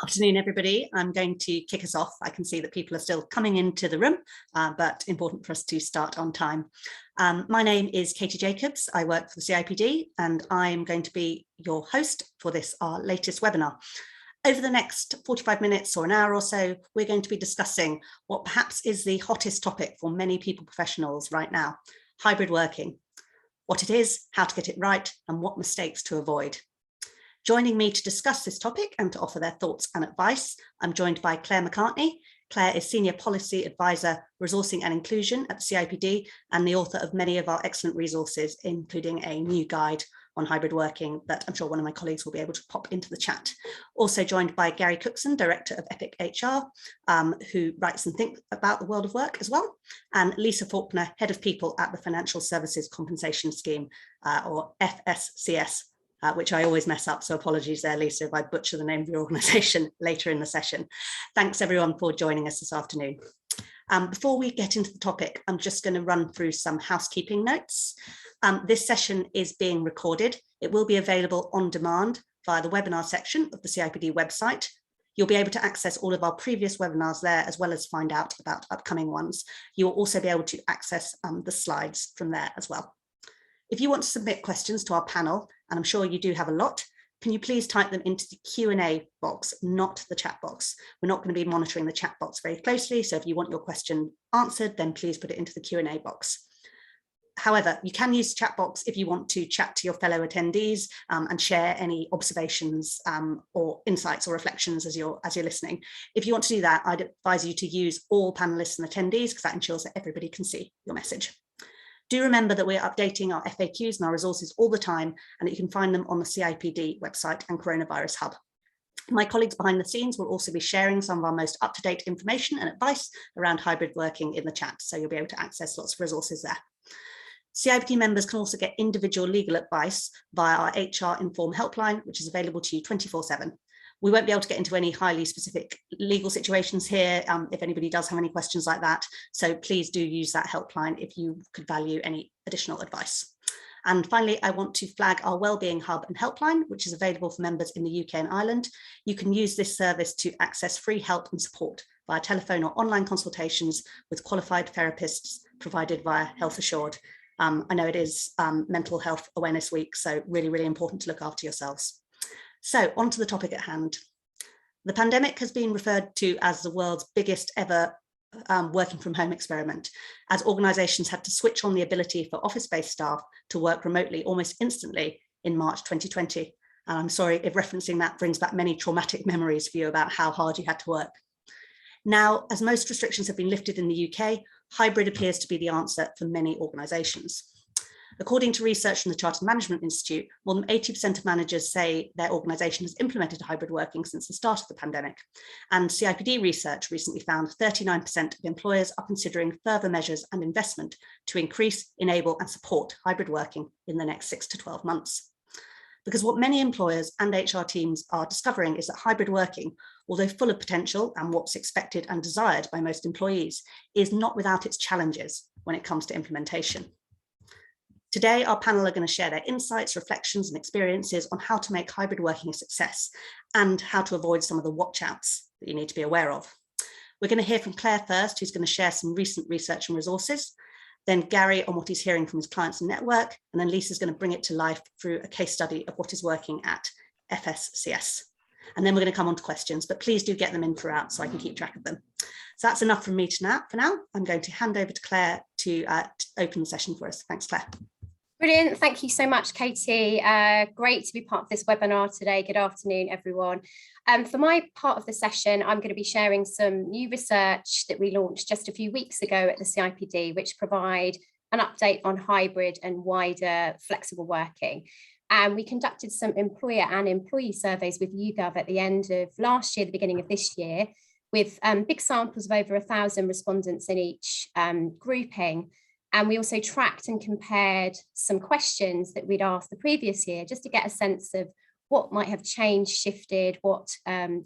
Afternoon, everybody. I'm going to kick us off. I can see that people are still coming into the room, but important for us to start on time. My name is Katie Jacobs. I work for the CIPD, and I'm going to be your host for this, our latest webinar. Over the next 45 minutes or an hour or so, we're going to be discussing what perhaps is the hottest topic for many people professionals right now, hybrid working, what it is, how to get it right, and what mistakes to avoid. Joining me to discuss this topic and to offer their thoughts and advice, I'm joined by Claire McCartney. Claire is Senior Policy Advisor, Resourcing and Inclusion at the CIPD and the author of many of our excellent resources, including a new guide on hybrid working that I'm sure one of my colleagues will be able to pop into the chat. Also joined by Gary Cookson, Director of Epic HR, who writes and thinks about the world of work as well, and Lisa Faulkner, Head of People at the Financial Services Compensation Scheme, or FSCS, which I always mess up, so apologies there, Lisa, if I butcher the name of your organisation later in the session. Thanks everyone for joining us this afternoon. Before we get into the topic, I'm just going to run through some housekeeping notes. This session is being recorded. It will be available on demand via the webinar section of the CIPD website. You'll be able to access all of our previous webinars there, as well as find out about upcoming ones. You'll also be able to access the slides from there as well. If you want to submit questions to our panel, and I'm sure you do have a lot, can you please type them into the Q&A box, not the chat box? We're not going to be monitoring the chat box very closely, so if you want your question answered, then please put it into the Q&A box. However, you can use the chat box if you want to chat to your fellow attendees and share any observations or insights or reflections as you're listening. If you want to do that, I'd advise you to use all panelists and attendees, because that ensures that everybody can see your message. Do remember that we're updating our FAQs and our resources all the time, and that you can find them on the CIPD website and Coronavirus Hub. My colleagues behind the scenes will also be sharing some of our most up-to-date information and advice around hybrid working in the chat, so you'll be able to access lots of resources there. CIPD members can also get individual legal advice via our HR Inform Helpline, which is available to you 24/7. We won't be able to get into any highly specific legal situations here if anybody does have any questions like that. So please do use that helpline if you could value any additional advice. And finally, I want to flag our Wellbeing Hub and Helpline, which is available for members in the UK and Ireland. You can use this service to access free help and support via telephone or online consultations with qualified therapists provided via Health Assured. I know it is Mental Health Awareness Week, so really, really important to look after yourselves. So on to the topic at hand. The pandemic has been referred to as the world's biggest ever working from home experiment, as organisations had to switch on the ability for office-based staff to work remotely almost instantly in March 2020. And I'm sorry if referencing that brings back many traumatic memories for you about how hard you had to work. Now, as most restrictions have been lifted in the UK, hybrid appears to be the answer for many organisations. According to research from the Chartered Management Institute, more than 80% of managers say their organisation has implemented hybrid working since the start of the pandemic. And CIPD research recently found 39% of employers are considering further measures and investment to increase, enable and support hybrid working in the next 6 to 12 months. Because what many employers and HR teams are discovering is that hybrid working, although full of potential and what's expected and desired by most employees, is not without its challenges when it comes to implementation. Today, our panel are going to share their insights, reflections and experiences on how to make hybrid working a success and how to avoid some of the watch outs that you need to be aware of. We're going to hear from Claire first, who's going to share some recent research and resources, then Gary on what he's hearing from his clients and network, and then Lisa's going to bring it to life through a case study of what is working at FSCS. And then we're going to come on to questions, but please do get them in throughout so I can keep track of them. So that's enough from me for now. I'm going to hand over to Claire to open the session for us. Thanks, Claire. Brilliant. Thank you so much, Katie. Great to be part of this webinar today. Good afternoon, everyone. For my part of the session, I'm going to be sharing some new research that we launched just a few weeks ago at the CIPD, which provide an update on hybrid and wider flexible working. And we conducted some employer and employee surveys with YouGov at the end of last year, the beginning of this year, with big samples of over 1,000 respondents in each grouping. And we also tracked and compared some questions that we'd asked the previous year, just to get a sense of what might have changed, shifted, what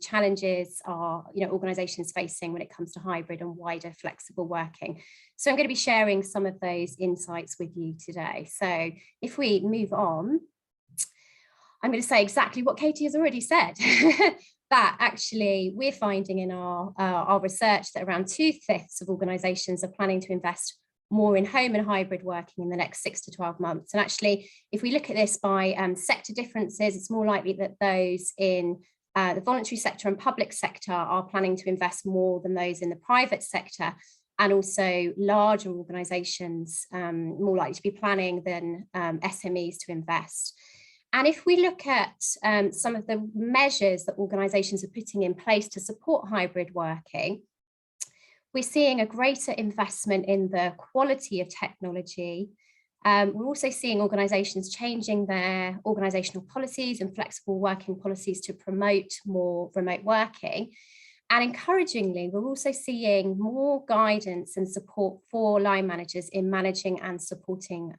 challenges are organisations facing when it comes to hybrid and wider flexible working. So I'm going to be sharing some of those insights with you today. So if we move on, I'm going to say exactly what Katie has already said. But actually, we're finding in our research that around 2/5 of organisations are planning to invest more in home and hybrid working in the next 6 to 12 months. And actually, if we look at this by sector differences, it's more likely that those in the voluntary sector and public sector are planning to invest more than those in the private sector, and also larger organisations more likely to be planning than SMEs to invest. And if we look at some of the measures that organisations are putting in place to support hybrid working, we're seeing a greater investment in the quality of technology. We're also seeing organisations changing their organisational policies and flexible working policies to promote more remote working. And encouragingly, we're also seeing more guidance and support for line managers in managing and supporting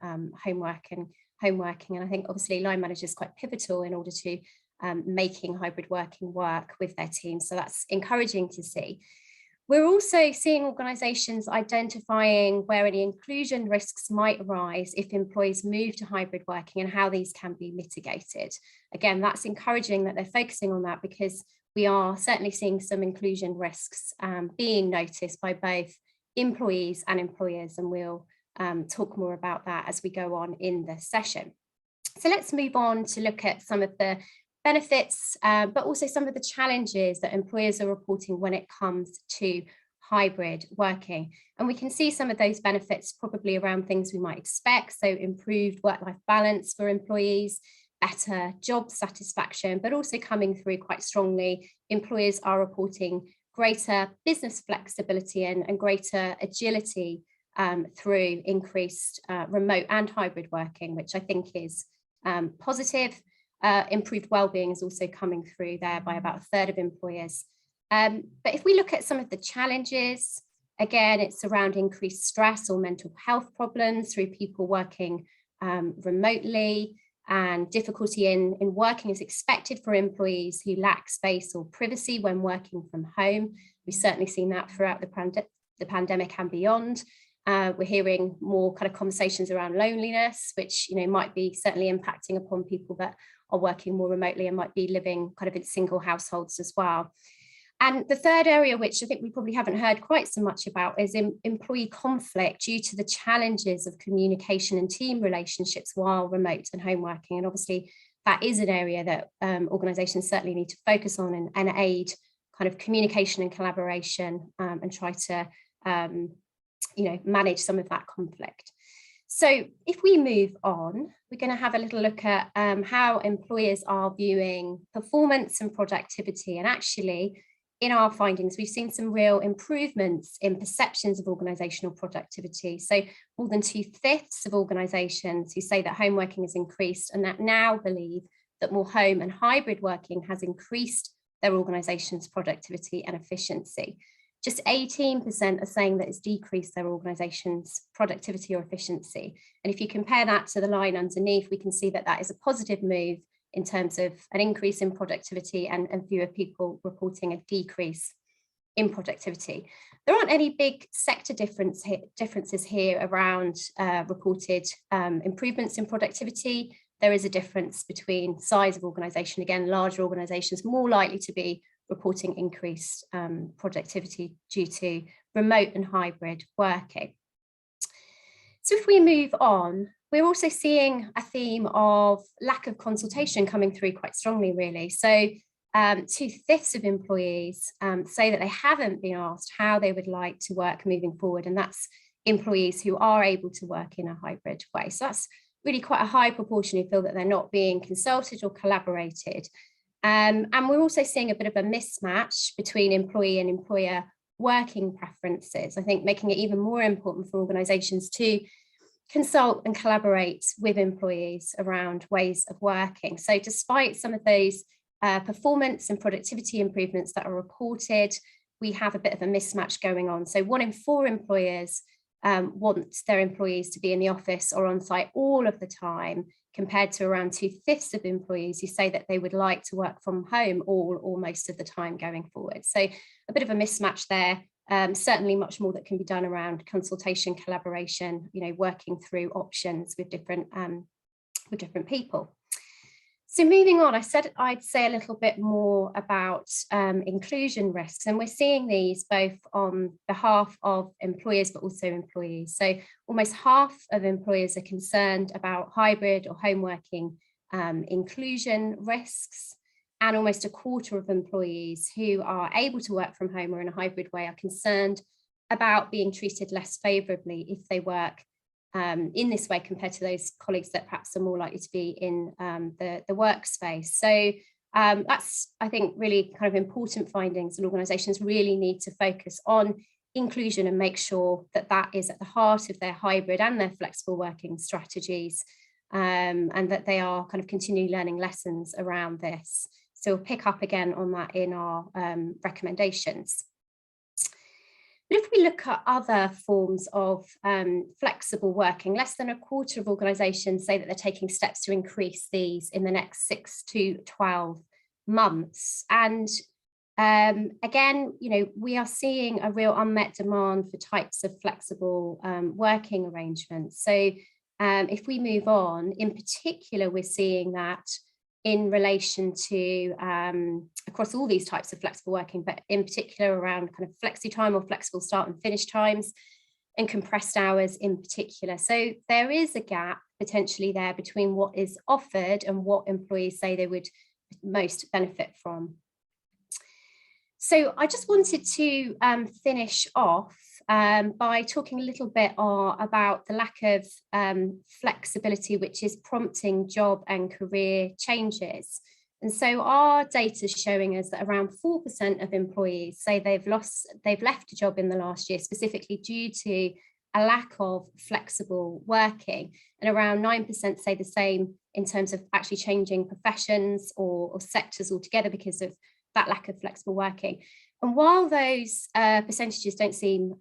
homeworking. And I think obviously line managers are quite pivotal in order to making hybrid working work with their teams. So that's encouraging to see. We're also seeing organisations identifying where any inclusion risks might arise if employees move to hybrid working and how these can be mitigated. Again, that's encouraging that they're focusing on that, because we are certainly seeing some inclusion risks being noticed by both employees and employers, and we'll talk more about that as we go on in the session. So let's move on to look at some of the benefits, but also some of the challenges that employers are reporting when it comes to hybrid working. And we can see some of those benefits probably around things we might expect. So improved work-life balance for employees, better job satisfaction, but also coming through quite strongly, employers are reporting greater business flexibility and greater agility through increased remote and hybrid working, which I think is positive. Improved well-being is also coming through there by about 1/3 of employers. But if we look at some of the challenges, again, it's around increased stress or mental health problems through people working remotely, and difficulty in working is expected for employees who lack space or privacy when working from home. We've certainly seen that throughout the pandemic and beyond. We're hearing more kind of conversations around loneliness, which might be certainly impacting upon people that are working more remotely and might be living kind of in single households as well. And the third area, which I think we probably haven't heard quite so much about, is employee conflict due to the challenges of communication and team relationships while remote and home working. And obviously that is an area that organisations certainly need to focus on and aid kind of communication and collaboration and try to manage some of that conflict. So if we move on, we're going to have a little look at how employers are viewing performance and productivity. And actually, in our findings, we've seen some real improvements in perceptions of organisational productivity. So more than 2/5 of organisations who say that home working has increased and that now believe that more home and hybrid working has increased their organisation's productivity and efficiency. Just 18% are saying that it's decreased their organisation's productivity or efficiency. And if you compare that to the line underneath, we can see that that is a positive move in terms of an increase in productivity and fewer people reporting a decrease in productivity. There aren't any big sector differences here around reported improvements in productivity. There is a difference between size of organisation. Again, larger organisations more likely to be reporting increased productivity due to remote and hybrid working. So if we move on, we're also seeing a theme of lack of consultation coming through quite strongly, really. So 2/5 of employees say that they haven't been asked how they would like to work moving forward, and that's employees who are able to work in a hybrid way. So that's really quite a high proportion who feel that they're not being consulted or collaborated. And we're also seeing a bit of a mismatch between employee and employer working preferences. I think making it even more important for organisations to consult and collaborate with employees around ways of working. So despite some of those performance and productivity improvements that are reported, we have a bit of a mismatch going on. So 1 in 4 employers want their employees to be in the office or on site all of the time, compared to around 2/5 of employees who say that they would like to work from home all or most of the time going forward. So a bit of a mismatch there. Certainly much more that can be done around consultation, collaboration, working through options with different people. So moving on, I said I'd say a little bit more about inclusion risks, and we're seeing these both on behalf of employers but also employees. So almost half of employers are concerned about hybrid or home working inclusion risks, and almost a quarter of employees who are able to work from home or in a hybrid way are concerned about being treated less favourably if they work in this way compared to those colleagues that perhaps are more likely to be in the workspace. So that's, I think, really kind of important findings, and organisations really need to focus on inclusion and make sure that that is at the heart of their hybrid and their flexible working strategies, and that they are kind of continually learning lessons around this. So we'll pick up again on that in our recommendations. But if we look at other forms of flexible working, less than a quarter of organisations say that they're taking steps to increase these in the next 6 to 12 months. And again, we are seeing a real unmet demand for types of flexible working arrangements. So if we move on, in particular, we're seeing that in relation to across all these types of flexible working, but in particular around kind of flexi time or flexible start and finish times and compressed hours in particular. So there is a gap potentially there between what is offered and what employees say they would most benefit from. So I just wanted to finish off by talking a little bit about the lack of flexibility which is prompting job and career changes. And so our data is showing us that around 4% of employees say they've left a job in the last year, specifically due to a lack of flexible working, and around 9% say the same in terms of actually changing professions or sectors altogether because of that lack of flexible working. And while those percentages don't seem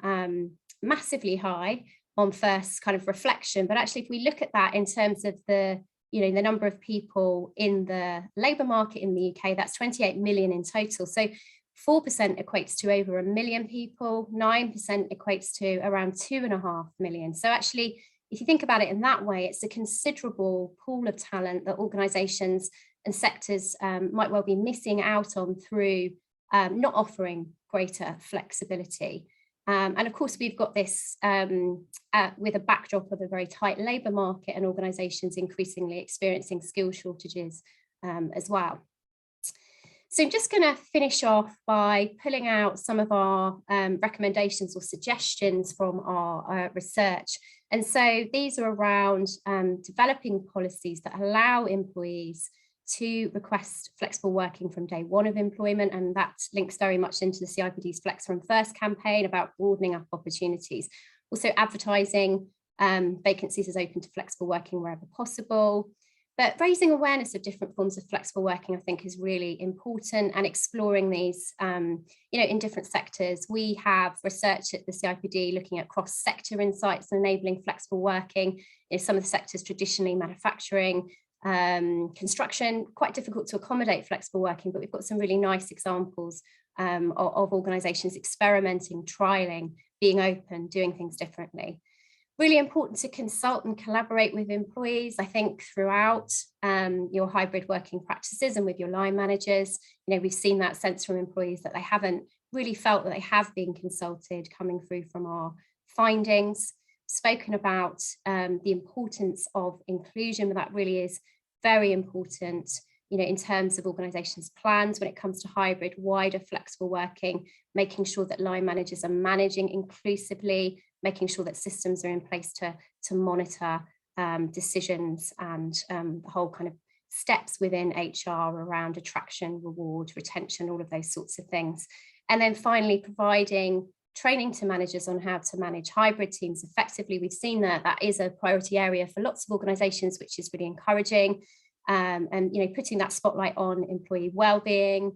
massively high on first kind of reflection, but actually if we look at that in terms of the number of people in the labour market in the UK, that's 28 million in total. So 4% equates to over 1 million people, 9% equates to around 2.5 million. So actually, if you think about it in that way, it's a considerable pool of talent that organisations and sectors might well be missing out on through not offering greater flexibility. And of course, we've got this with a backdrop of a very tight labour market and organisations increasingly experiencing skill shortages as well. So I'm just going to finish off by pulling out some of our recommendations or suggestions from our research. And so these are around developing policies that allow employees to request flexible working from day one of employment, and that links very much into the CIPD's Flex from First campaign about broadening up opportunities. Also advertising vacancies as open to flexible working wherever possible. But raising awareness of different forms of flexible working, I think, is really important, and exploring these, in different sectors. We have research at the CIPD looking at cross-sector insights and enabling flexible working in some of the sectors, traditionally manufacturing, construction, quite difficult to accommodate flexible working, but we've got some really nice examples of organisations experimenting, trialling, being open, doing things differently. Really important to consult and collaborate with employees, I think, throughout your hybrid working practices and with your line managers. We've seen that sense from employees that they haven't really felt that they have been consulted, coming through from our findings. Spoken about the importance of inclusion, but that really is very important, in terms of organisations' plans when it comes to hybrid, wider flexible working, making sure that line managers are managing inclusively, making sure that systems are in place to monitor decisions and the whole kind of steps within HR around attraction, reward, retention, all of those sorts of things. And then finally, providing training to managers on how to manage hybrid teams effectively. We've seen that is a priority area for lots of organisations, which is really encouraging. And putting that spotlight on employee well-being,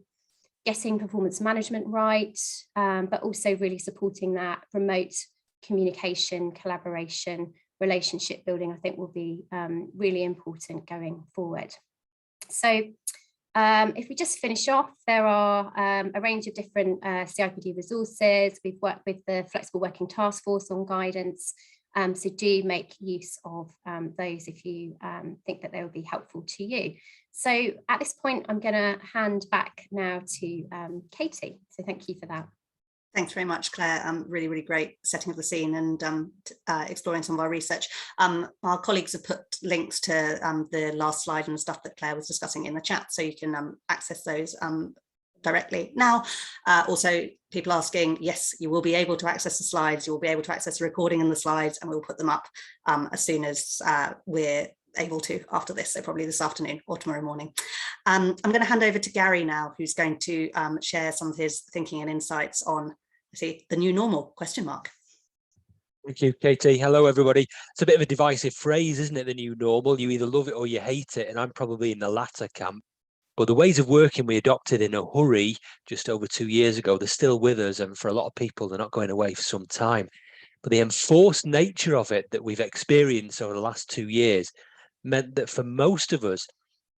getting performance management right, but also really supporting that remote communication, collaboration, relationship building, I think will be really important going forward. So if we just finish off, there are a range of different CIPD resources. We've worked with the Flexible Working Task Force on guidance, So do make use of those if you think that they would be helpful to you. So at this point, I'm going to hand back now to Katie. So thank you for that. Thanks very much, Claire. Really, really great setting of the scene and exploring some of our research. Our colleagues have put links to the last slide and the stuff that Claire was discussing in the chat, so you can access those directly now. Also, people asking, yes, you will be able to access the slides, you will be able to access the recording and the slides, and we'll put them up as soon as we're able to after this, so probably this afternoon or tomorrow morning. I'm going to hand over to Gary now, who's going to share some of his thinking and insights on the new normal, question mark. Thank you, Katie. Hello, everybody. It's a bit of a divisive phrase, isn't it? The new normal. You either love it or you hate it. And I'm probably in the latter camp. But the ways of working we adopted in a hurry just over 2 years ago, they're still with us. And for a lot of people, they're not going away for some time. But the enforced nature of it that we've experienced over the last 2 years meant that for most of us,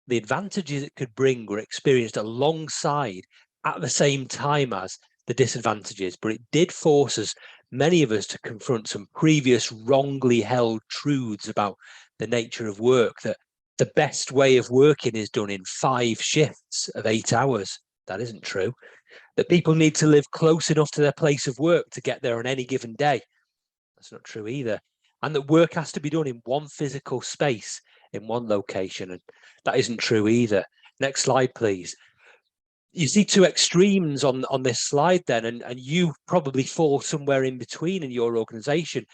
the advantages it could bring were experienced alongside at the same time as the disadvantages. But it did force us, many of us, to confront some previous wrongly held truths about the nature of work, that the best way of working is done in 5 shifts of 8 hours. That isn't true. That people need to live close enough to their place of work to get there on any given day. That's not true either. And that work has to be done in one physical space, in one location. And that isn't true either. Next slide, please. You see 2 extremes on this slide then, and you probably fall somewhere in between in your organization.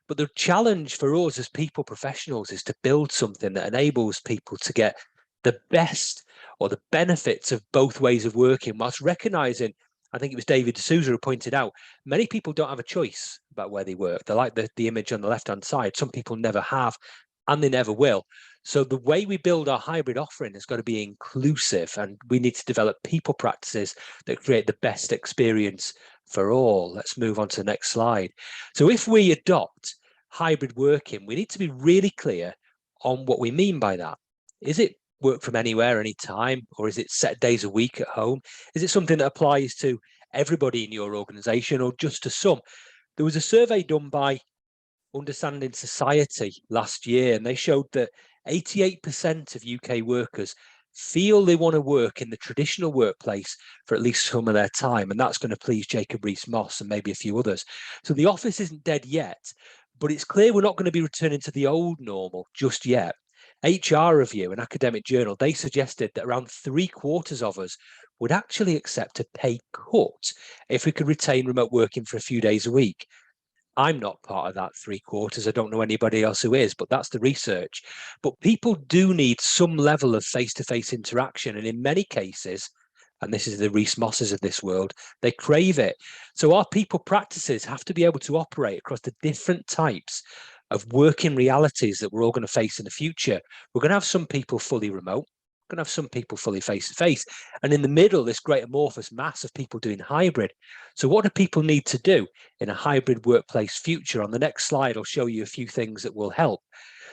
But the challenge for us as people professionals is to build something that enables people to get the best or the benefits of both ways of working, whilst recognizing, I think it was David D'Souza who pointed out, many people don't have a choice about where they work. They're like the image on the left-hand side. Some people never have, and they never will. So the way we build our hybrid offering has got to be inclusive, and we need to develop people practices that create the best experience for all. Let's move on to the next slide. So if we adopt hybrid working, we need to be really clear on what we mean by that. Is it work from anywhere, anytime, or is it set days a week at home? Is it something that applies to everybody in your organization or just to some? There was a survey done by Understanding Society last year, and they showed that 88% of UK workers feel they want to work in the traditional workplace for at least some of their time, and that's going to please Jacob Rees-Mogg and maybe a few others. So the office isn't dead yet, but it's clear we're not going to be returning to the old normal just yet. HR Review, an academic journal, they suggested that around 3/4 of us would actually accept a pay cut if we could retain remote working for a few days a week. I'm not part of that 3/4. I don't know anybody else who is, but that's the research. But people do need some level of face-to-face interaction. And in many cases, and this is the Rees-Mosses of this world, they crave it. So our people practices have to be able to operate across the different types of working realities that we're all going to face in the future. We're going to have some people fully remote. We're going to have some people fully face-to-face. And in the middle, this great amorphous mass of people doing hybrid. So what do people need to do in a hybrid workplace future? On the next slide, I'll show you a few things that will help.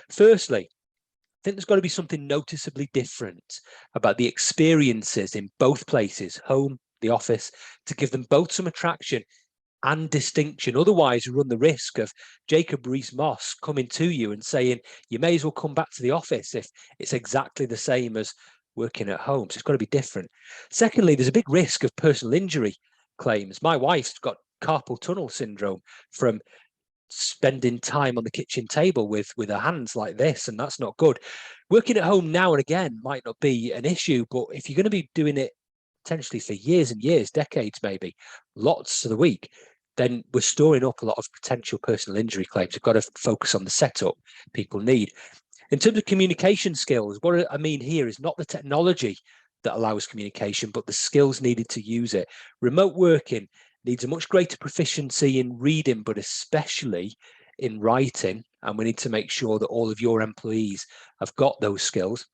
Firstly, I think there's got to be something noticeably different about the experiences in both places, home, the office, to give them both some attraction and distinction. Otherwise, we run the risk of Jacob Rees-Mogg coming to you and saying, you may as well come back to the office if it's exactly the same as working at home. So it's got to be different. Secondly, there's a big risk of personal injury claims. My wife's got carpal tunnel syndrome from spending time on the kitchen table with her hands like this, and that's not good. Working at home now and again might not be an issue, but if you're going to be doing it potentially for years and years, decades maybe, lots of the week, then we're storing up a lot of potential personal injury claims. We've got to focus on the setup people need. In terms of communication skills, what I mean here is not the technology that allows communication, but the skills needed to use it. Remote working needs a much greater proficiency in reading, but especially in writing. And we need to make sure that all of your employees have got those skills.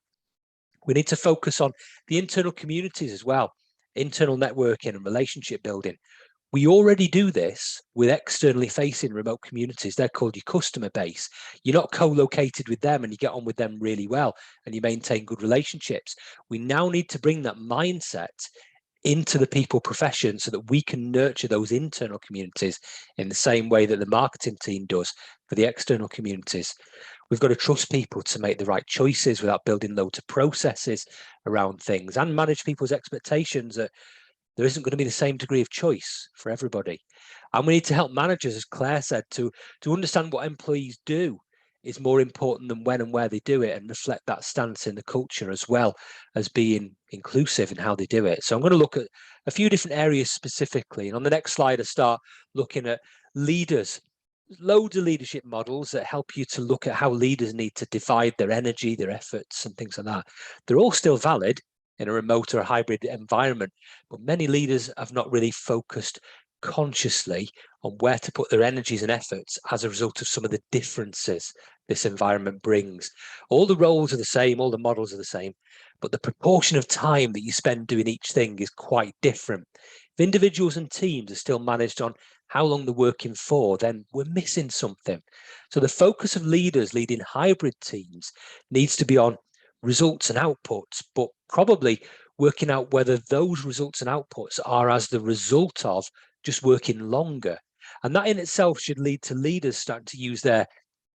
We need to focus on the internal communities as well, internal networking and relationship building. We already do this with externally facing remote communities. They're called your customer base. You're not co-located with them and you get on with them really well and you maintain good relationships. We now need to bring that mindset into the people profession so that we can nurture those internal communities in the same way that the marketing team does for the external communities. We've got to trust people to make the right choices without building loads of processes around things, and manage people's expectations that there isn't going to be the same degree of choice for everybody. And we need to help managers, as Claire said, to understand what employees do is more important than when and where they do it, and reflect that stance in the culture, as well as being inclusive in how they do it. So I'm going to look at a few different areas specifically. And on the next slide, I start looking at leaders. Loads of leadership models that help you to look at how leaders need to divide their energy, their efforts, and things like that. They're all still valid in a remote or a hybrid environment, but many leaders have not really focused consciously on where to put their energies and efforts as a result of some of the differences this environment brings. All the roles are the same, all the models are the same, but the proportion of time that you spend doing each thing is quite different. If individuals and teams are still managed on how long they're working for, then we're missing something. So the focus of leaders leading hybrid teams needs to be on results and outputs, but probably working out whether those results and outputs are as the result of just working longer. And that in itself should lead to leaders starting to use their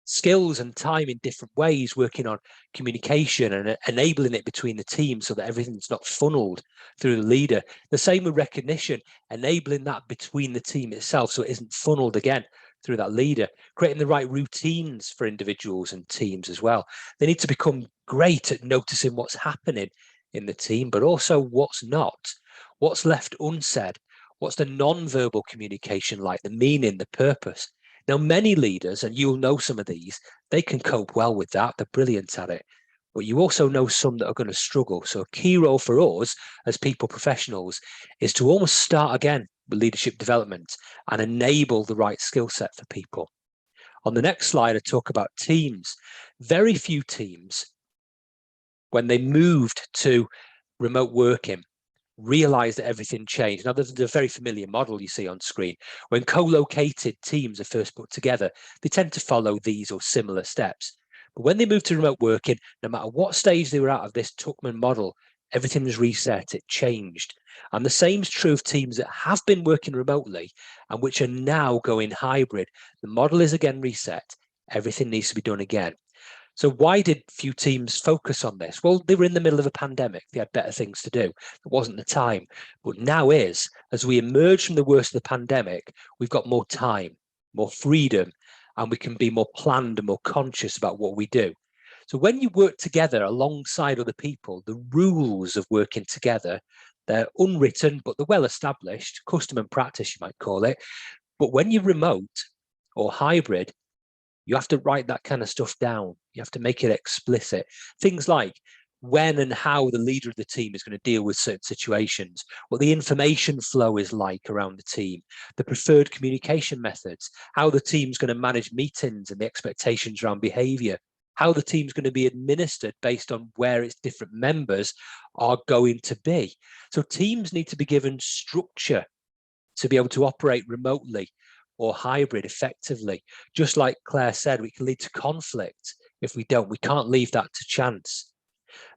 skills and time in different ways, working on communication and enabling it between the teams so that everything's not funneled through the leader. The same with recognition, enabling that between the team itself so it isn't funneled again through that leader, creating the right routines for individuals and teams as well. They need to become great at noticing what's happening in the team, but also what's not, what's left unsaid, what's the non-verbal communication like, the meaning, the purpose. Now, many leaders, and you'll know some of these, they can cope well with that. They're brilliant at it. But you also know some that are going to struggle. So a key role for us as people professionals is to almost start again with leadership development and enable the right skill set for people. On the next slide, I talk about teams. Very few teams, when they moved to remote working, realize that everything changed. Now, there's a very familiar model you see on screen. When co-located teams are first put together, they tend to follow these or similar steps. But when they moved to remote working, no matter what stage they were out of this Tuckman model, everything was reset, it changed. And the same is true of teams that have been working remotely and which are now going hybrid. The model is again reset. Everything needs to be done again. So why did few teams focus on this? Well, they were in the middle of a pandemic. They had better things to do. It wasn't the time. But now is, as we emerge from the worst of the pandemic, we've got more time, more freedom, and we can be more planned and more conscious about what we do. So when you work together alongside other people, the rules of working together, they're unwritten, but they're well established, custom and practice, you might call it. But when you're remote or hybrid, you have to write that kind of stuff down. You have to make it explicit. Things like when and how the leader of the team is going to deal with certain situations, what the information flow is like around the team, the preferred communication methods, how the team's going to manage meetings and the expectations around behavior, how the team's going to be administered based on where its different members are going to be. So teams need to be given structure to be able to operate remotely or hybrid effectively. Just like Claire said, we can lead to conflict if we don't. We can't leave that to chance.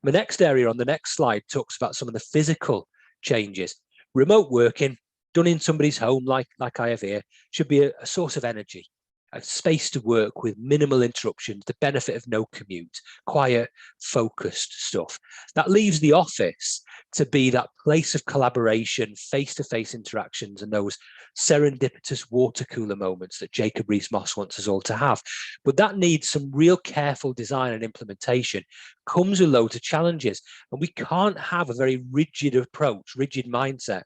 The next area on the next slide talks about some of the physical changes. Remote working, done in somebody's home like I have here, should be a source of energy, a space to work with minimal interruptions, the benefit of no commute, quiet, focused stuff. That leaves the office to be that place of collaboration, face-to-face interactions, and those serendipitous water cooler moments that Jacob Rees-Mogg wants us all to have. But that needs some real careful design and implementation, comes with loads of challenges. And we can't have a very rigid approach, rigid mindset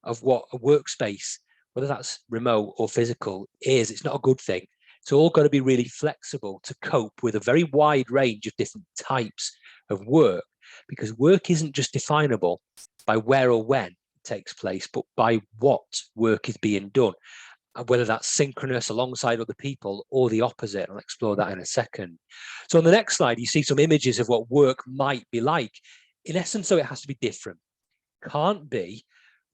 of what a workspace, whether that's remote or physical, is. It's not a good thing. It's all got to be really flexible to cope with a very wide range of different types of work, because work isn't just definable by where or when it takes place, but by what work is being done, and whether that's synchronous alongside other people or the opposite. I'll explore that in a second. So on the next slide, you see some images of what work might be like. In essence, though, it has to be different. Can't be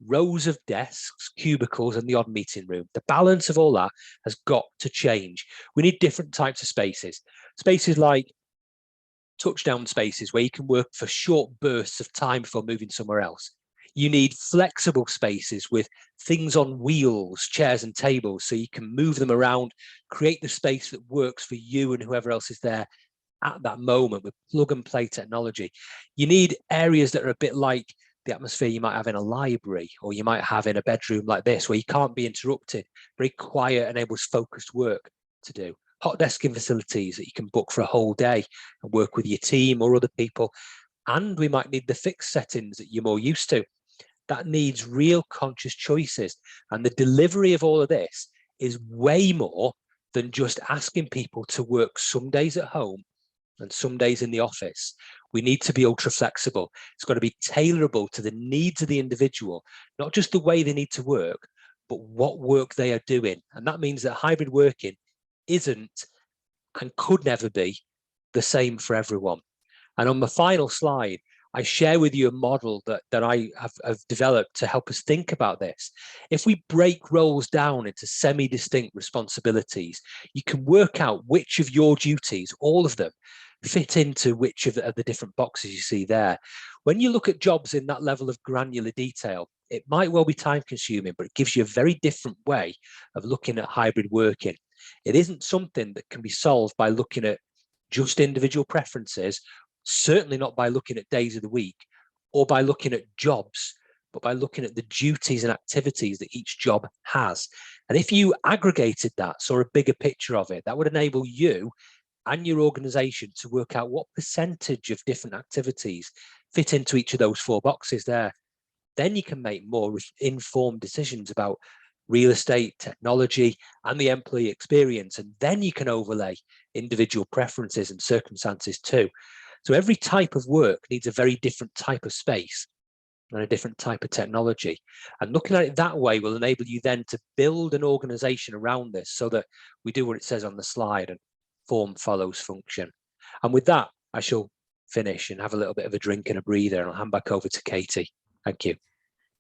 rows of desks, cubicles, and the odd meeting room. The balance of all that has got to change. We need different types of spaces. Spaces like touchdown spaces where you can work for short bursts of time before moving somewhere else. You need flexible spaces with things on wheels, chairs and tables, so you can move them around, create the space that works for you and whoever else is there at that moment with plug and play technology. You need areas that are a bit like the atmosphere you might have in a library, or you might have in a bedroom like this, where you can't be interrupted, very quiet, enables focused work to do. Hot desking facilities that you can book for a whole day and work with your team or other people. And we might need the fixed settings that you're more used to. That needs real conscious choices. And the delivery of all of this is way more than just asking people to work some days at home and some days in the office. We need to be ultra flexible. It's got to be tailorable to the needs of the individual, not just the way they need to work, but what work they are doing. And that means that hybrid working isn't and could never be the same for everyone. And on the final slide, I share with you a model that I have developed to help us think about this. If we break roles down into semi-distinct responsibilities, you can work out which of your duties, all of them, fit into which of the different boxes you see there. When you look at jobs in that level of granular detail, it might well be time consuming, but it gives you a very different way of looking at hybrid working. It isn't something that can be solved by looking at just individual preferences, certainly not by looking at days of the week or by looking at jobs, but by looking at the duties and activities that each job has. And if you aggregated that, saw a bigger picture of it, that would enable you and your organization to work out what percentage of different activities fit into each of those 4 boxes there. Then you can make more informed decisions about real estate, technology, and the employee experience. And then you can overlay individual preferences and circumstances too. So every type of work needs a very different type of space and a different type of technology. And looking at it that way will enable you then to build an organization around this so that we do what it says on the slide and form follows function. And with that, I shall finish and have a little bit of a drink and a breather, and I'll hand back over to Katie. Thank you.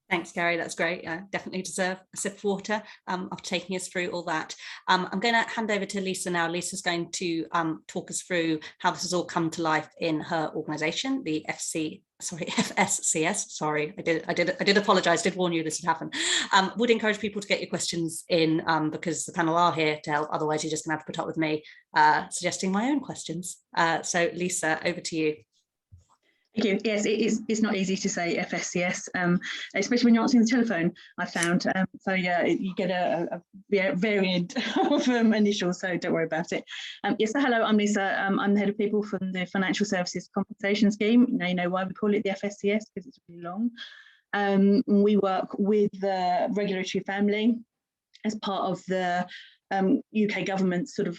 Thanks, Gary. That's great. Definitely deserve a sip of water after taking us through all that. I'm going to hand over to Lisa now. Lisa's going to talk us through how this has all come to life in her organisation, the FSCS. Sorry, I did apologise. Did warn you this would happen. Would encourage people to get your questions in because the panel are here to help. Otherwise, you're just going to have to put up with me suggesting my own questions. So, Lisa, over to you. Thank you. Yes, it's not easy to say FSCS, especially when you're answering the telephone, I found. So yeah, you get a variant of initials, so don't worry about it. Yes, so hello, I'm Lisa. I'm the head of people from the Financial Services Compensation Scheme. Now you know why we call it the FSCS, because it's really long. We work with the regulatory family as part of the UK government's sort of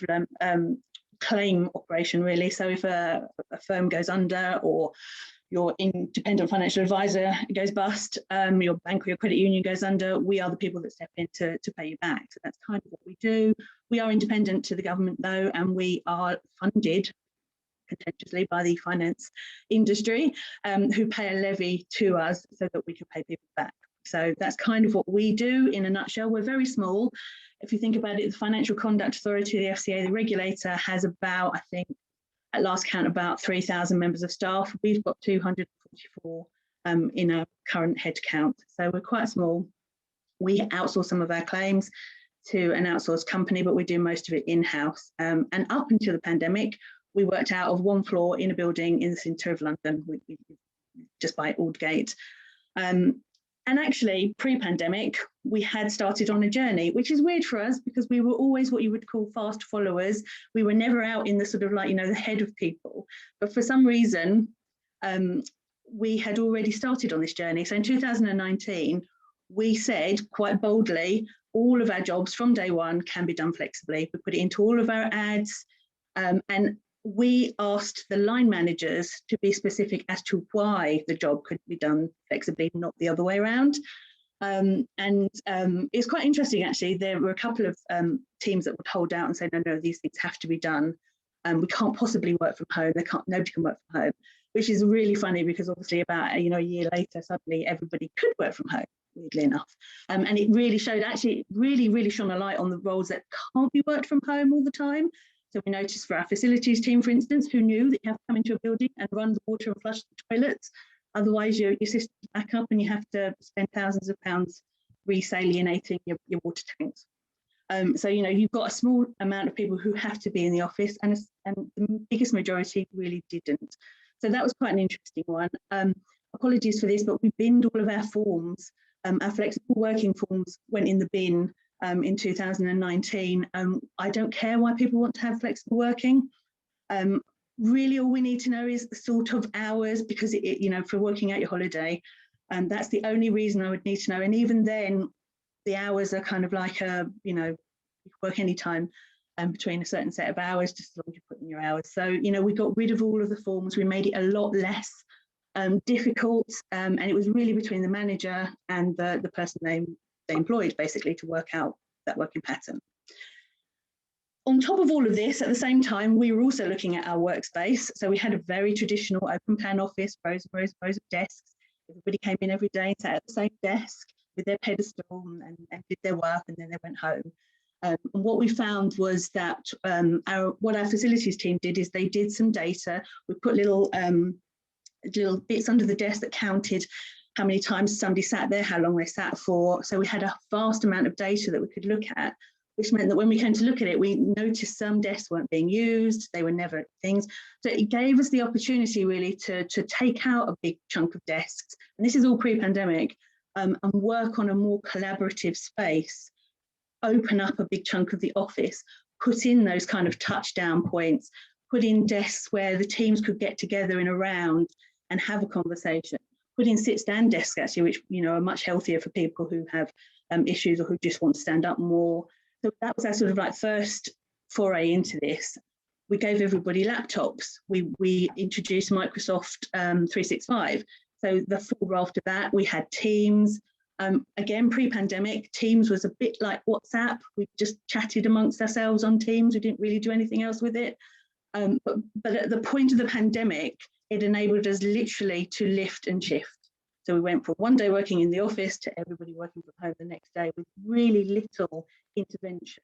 claim operation, really. So if a firm goes under, or your independent financial advisor goes bust, your bank or your credit union goes under, we are the people that step in to pay you back. So that's kind of what we do. We are independent to the government though, and we are funded contentiously by the finance industry, who pay a levy to us so that we can pay people back. So that's kind of what we do in a nutshell. We're very small. If you think about it, the Financial Conduct Authority, the FCA, the regulator, has about, I think, at last count, about 3,000 members of staff. We've got 244 in our current head count. So we're quite small. We outsource some of our claims to an outsourced company, but we do most of it in-house. And up until the pandemic, we worked out of one floor in a building in the centre of London, just by Aldgate. And actually, pre-pandemic, we had started on a journey, which is weird for us because we were always what you would call fast followers. We were never out in the sort of like, you know, the head of people. But for some reason, we had already started on this journey. So in 2019, we said quite boldly, all of our jobs from day one can be done flexibly. We put it into all of our ads, and we asked the line managers to be specific as to why the job could be done flexibly, not the other way around. It's quite interesting, actually. There were a couple of teams that would hold out and say, no, these things have to be done. We can't possibly work from home. Nobody can work from home, which is really funny because obviously about a year later, suddenly everybody could work from home, weirdly enough. And it really showed, actually, really shone a light on the roles that can't be worked from home all the time. So we noticed for our facilities team, for instance, who knew that you have to come into a building and run the water and flush the toilets. Otherwise, your system's back up and you have to spend thousands of pounds resalinating your water tanks. So, you know, you've got a small amount of people who have to be in the office, and the biggest majority really didn't. So that was quite an interesting one. Apologies for this, but we binned all of our forms. Our flexible working forms went in the bin in 2019. I don't care why people want to have flexible working. Really, all we need to know is the sort of hours, because you know, for working out your holiday, that's the only reason I would need to know. And even then, the hours are kind of like you know, you can work anytime between a certain set of hours, just as long as you put in your hours. So, you know, we got rid of all of the forms. We made it a lot less difficult, and it was really between the manager and the person they employed, basically, to work out that working pattern. On top of all of this, at the same time, we were also looking at our workspace. So we had a very traditional open plan office, rows and rows and rows of desks. Everybody came in every day and sat at the same desk with their pedestal and did their work, and then they went home. And what we found was that what our facilities team did is they did some data. We put little bits under the desk that counted how many times somebody sat there, how long they sat for. So we had a vast amount of data that we could look at, which meant that when we came to look at it, we noticed some desks weren't being used, they were never things. So it gave us the opportunity really to take out a big chunk of desks, and this is all pre-pandemic, and work on a more collaborative space, open up a big chunk of the office, put in those kind of touchdown points, put in desks where the teams could get together in a round and have a conversation, put in sit-stand desks actually, which, you know, are much healthier for people who have issues or who just want to stand up more. So that was our sort of like first foray into this. We gave everybody laptops. We introduced Microsoft 365. So the fall after that, we had Teams. Again, pre-pandemic, Teams was a bit like WhatsApp. We just chatted amongst ourselves on Teams. We didn't really do anything else with it. But at the point of the pandemic, it enabled us literally to lift and shift. So we went from one day working in the office to everybody working from home the next day with really little intervention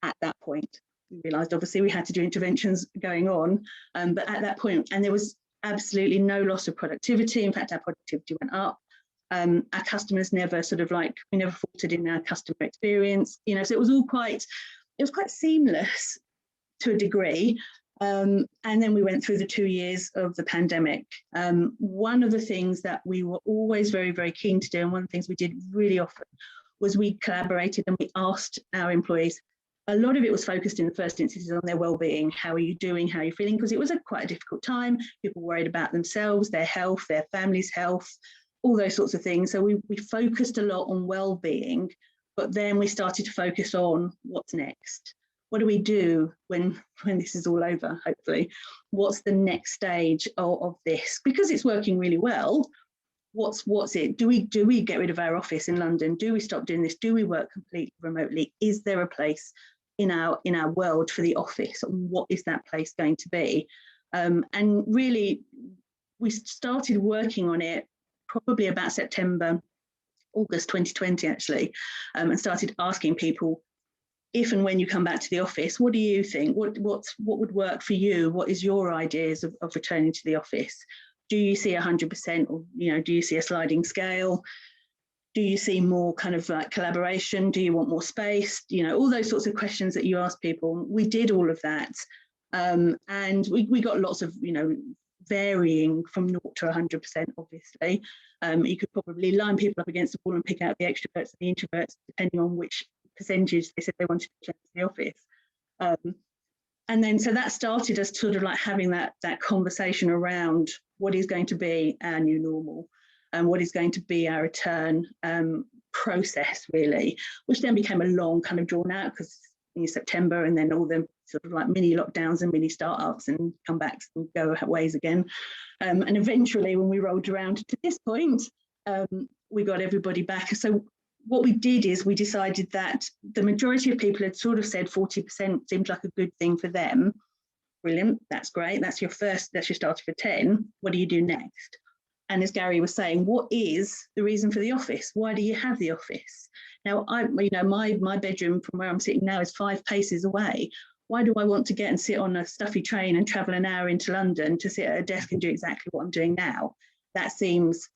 at that point. We realised obviously we had to do interventions going on, but at that point, and there was absolutely no loss of productivity. In fact, our productivity went up. Our customers never sort of like, we never faltered in our customer experience, you know, so it was quite seamless to a degree. And then we went through the 2 years of the pandemic. One of the things that we were always very, very keen to do, and one of the things we did really often, was we collaborated and we asked our employees. A lot of it was focused in the first instance on their well-being. How are you doing? How are you feeling? Because it was quite a difficult time. People worried about themselves, their health, their family's health, all those sorts of things. So we focused a lot on well-being, but then we started to focus on what's next. What do we do when this is all over, hopefully? What's the next stage of this? Because it's working really well, what's it? Do we get rid of our office in London? Do we stop doing this? Do we work completely remotely? Is there a place in our world for the office? What is that place going to be? And really, we started working on it probably about August 2020, actually, and started asking people, if and when you come back to the office, what do you think? What would work for you? What is your ideas of returning to the office? Do you see 100%, or, you know, do you see a sliding scale? Do you see more kind of like collaboration? Do you want more space? You know, all those sorts of questions that you ask people. We did all of that, and we got lots of, you know, varying from 0 to 100%, obviously. You could probably line people up against the wall and pick out the extroverts and the introverts, depending on which percentage they said they wanted to change the office. And then so that started us sort of like having that conversation around what is going to be our new normal and what is going to be our return process, really, which then became a long kind of drawn out, because in September, and then all the sort of like mini lockdowns and mini startups and comebacks and go ways again. And eventually, when we rolled around to this point, we got everybody back. So what we did is we decided that the majority of people had sort of said 40% seemed like a good thing for them. Brilliant, that's great. That's your starter for 10. What do you do next? And as Gary was saying, what is the reason for the office? Why do you have the office? Now, my bedroom from where I'm sitting now is 5 paces away. Why do I want to get and sit on a stuffy train and travel an hour into London to sit at a desk and do exactly what I'm doing now? that seems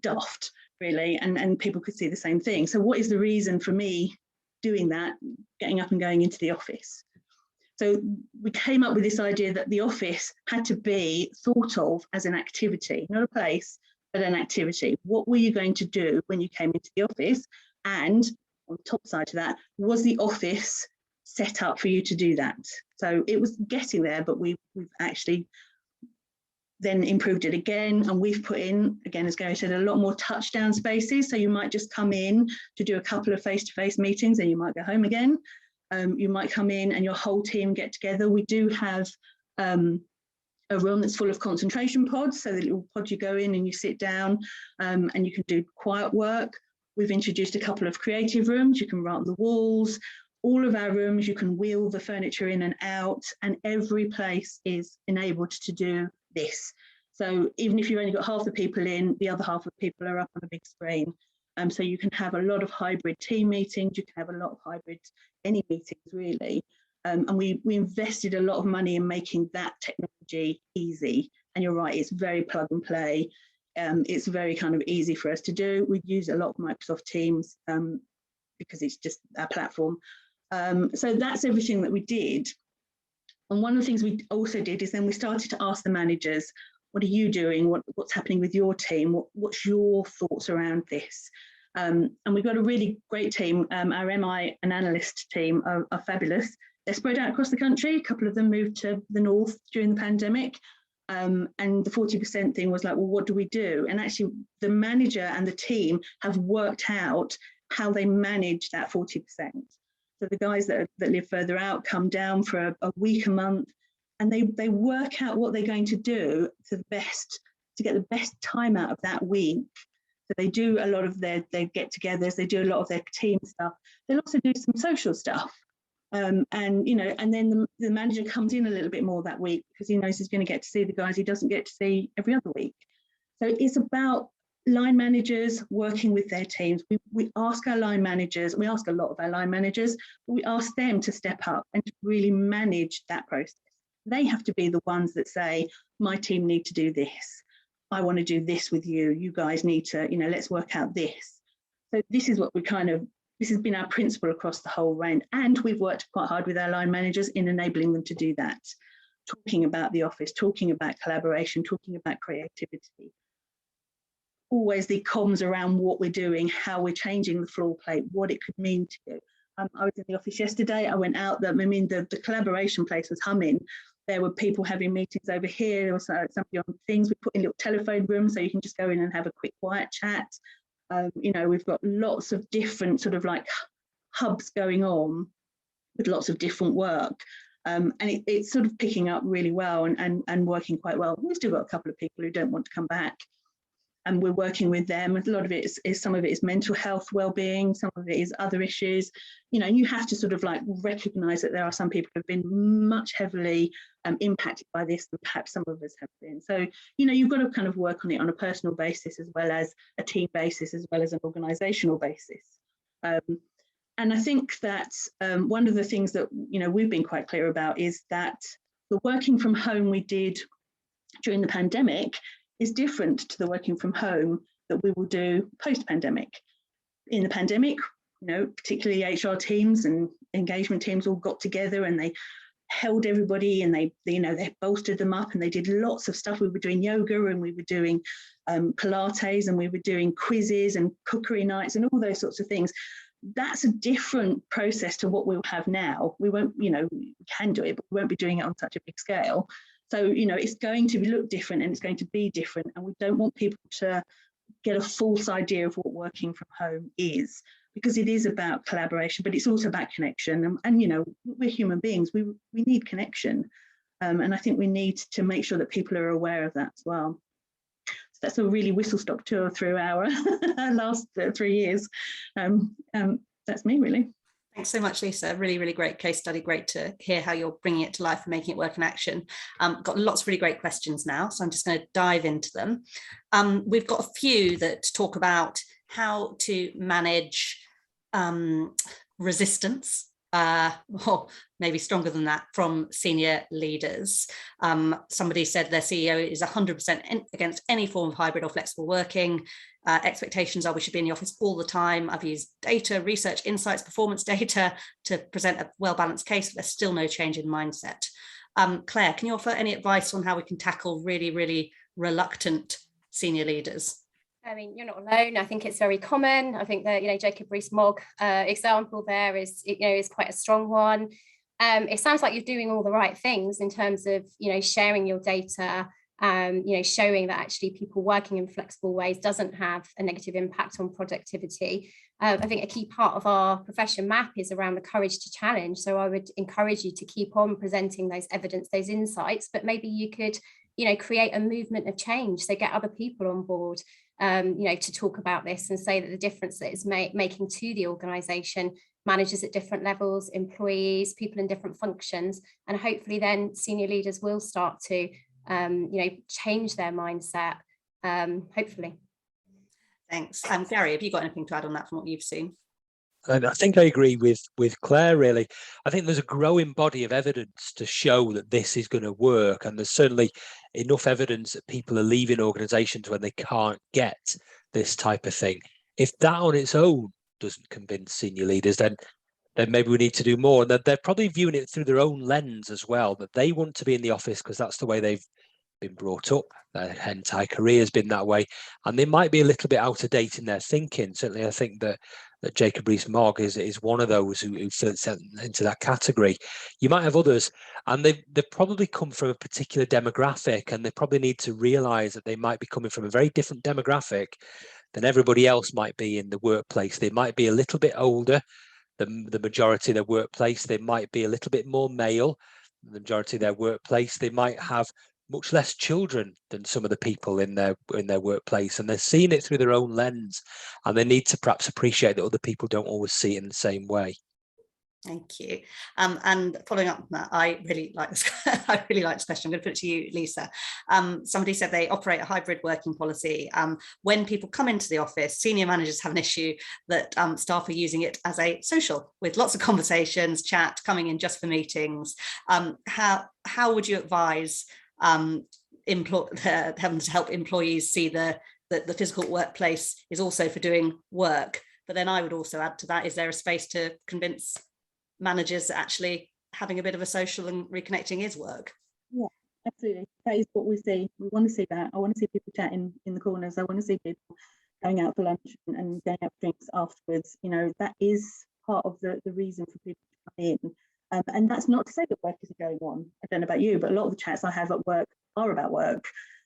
daft, really, and people could see the same thing. So what is the reason for me doing that, getting up and going into the office? So we came up with this idea that the office had to be thought of as an activity, not a place, but an activity. What were you going to do when you came into the office? And on the top side to that, was the office set up for you to do that? So it was getting there, but we've actually then improved it again, and we've put in, again, as Gary said, a lot more touchdown spaces. So you might just come in to do a couple of face-to-face meetings and you might go home again. You might come in and your whole team get together. We do have a room that's full of concentration pods, so the little pod you go in and you sit down and you can do quiet work. We've introduced a couple of creative rooms. You can write on the walls. All of our rooms, you can wheel the furniture in and out, and every place is enabled to do this. So even if you've only got half the people in, the other half of the people are up on a big screen. So you can have a lot of hybrid team meetings, you can have a lot of hybrid any meetings really. And we invested a lot of money in making that technology easy. And you're right, it's very plug and play. It's very kind of easy for us to do. We use a lot of Microsoft Teams because it's just our platform. So that's everything that we did. And one of the things we also did is then we started to ask the managers, what are you doing? What's happening with your team? What's your thoughts around this? And we've got a really great team. Our MI and analyst team are fabulous. They're spread out across the country. A couple of them moved to the north during the pandemic. And the 40% thing was like, well, what do we do? And actually the manager and the team have worked out how they manage that 40%. So the guys that live further out come down for a week, a month, and they work out what they're going to do to get the best time out of that week. So they do a lot of their get-togethers, they do a lot of their team stuff. They'll also do some social stuff. And then the manager comes in a little bit more that week because he knows he's going to get to see the guys he doesn't get to see every other week. So it's about line managers working with their teams. We ask our line managers, we ask a lot of our line managers, but we ask them to step up and to really manage that process. They have to be the ones that say, my team need to do this. I want to do this with you. You guys need to, let's work out this. So this is what this has been our principle across the whole range. And we've worked quite hard with our line managers in enabling them to do that. Talking about the office, talking about collaboration, talking about creativity. Always the comms around what we're doing, how we're changing the floor plate, what it could mean to you. I was in the office yesterday, I went out, the collaboration place was humming. There were people having meetings over here, there was somebody on things, we put in little telephone rooms so you can just go in and have a quick quiet chat. We've got lots of different sort of like hubs going on with lots of different work. And it's sort of picking up really well and working quite well. We've still got a couple of people who don't want to come back. And we're working with them. A lot of it is some of it is mental health well-being, some of it is other issues. You have to sort of like recognise that there are some people who have been much heavily impacted by this than perhaps some of us have been. So, you've got to kind of work on it on a personal basis as well as a team basis, as well as an organisational basis. And I think that one of the things that, we've been quite clear about is that the working from home we did during the pandemic is different to the working from home that we will do post-pandemic. In the pandemic, particularly HR teams and engagement teams all got together and they held everybody and they bolstered them up and they did lots of stuff. We were doing yoga and we were doing Pilates and we were doing quizzes and cookery nights and all those sorts of things. That's a different process to what we'll have now. We won't, we can do it, but we won't be doing it on such a big scale. So, it's going to look different and it's going to be different. And we don't want people to get a false idea of what working from home is, because it is about collaboration, but it's also about connection. And we're human beings, we need connection. And I think we need to make sure that people are aware of that as well. So that's a really whistle-stop tour through our last 3 years. That's me, really. Thanks so much, Lisa. Really, really great case study. Great to hear how you're bringing it to life and making it work in action. Got lots of really great questions now, so I'm just going to dive into them. We've got a few that talk about how to manage resistance or maybe stronger than that, from senior leaders. Somebody said their CEO is 100% against any form of hybrid or flexible working. Expectations are we should be in the office all the time. I've used data, research, insights, performance data to present a well-balanced case, but there's still no change in mindset. Claire, can you offer any advice on how we can tackle really, really reluctant senior leaders? I mean, you're not alone. I think it's very common. I think that, Jacob Rees-Mogg example there is quite a strong one. It sounds like you're doing all the right things in terms of, sharing your data, showing that actually people working in flexible ways doesn't have a negative impact on productivity. I think a key part of our profession map is around the courage to challenge. So I would encourage you to keep on presenting those evidence, those insights, but maybe you could, create a movement of change. So get other people on board, to talk about this and say that the difference that it's making to the organisation, managers at different levels, employees, people in different functions, and hopefully then senior leaders will start to, change their mindset, hopefully. Thanks. Gary, have you got anything to add on that from what you've seen? I think I agree with Claire, really. I think there's a growing body of evidence to show that this is going to work. And there's certainly enough evidence that people are leaving organizations when they can't get this type of thing. If that on its own doesn't convince senior leaders, then maybe we need to do more. And they're probably viewing it through their own lens as well, that they want to be in the office because that's the way they've been brought up. Their entire career has been that way. And they might be a little bit out of date in their thinking. Certainly, I think that Jacob Rees-Mogg is one of those who fits into that category. You might have others, and they've probably come from a particular demographic, and they probably need to realise that they might be coming from a very different demographic than everybody else might be in the workplace. They might be a little bit older than the majority of their workplace. They might be a little bit more male than the majority of their workplace. They might have much less children than some of the people in their workplace, and they're seeing it through their own lens, and they need to perhaps appreciate that other people don't always see it in the same way. Thank you. And following up on that, I really like this. I really like this question. I'm going to put it to you, Lisa. Somebody said they operate a hybrid working policy. When people come into the office, senior managers have an issue that staff are using it as a social, with lots of conversations, chat, coming in just for meetings. How would you advise having to help employees see the physical workplace is also for doing work? But then I would also add to that, is there a space to convince managers that actually having a bit of a social and reconnecting is work? Yeah, absolutely. That is what we see. We want to see that. I want to see people chatting in the corners. I want to see people going out for lunch and going out for drinks afterwards. That is part of the reason for people to come in. And that's not to say that work isn't going on. I don't know about you, but a lot of the chats I have at work are about work.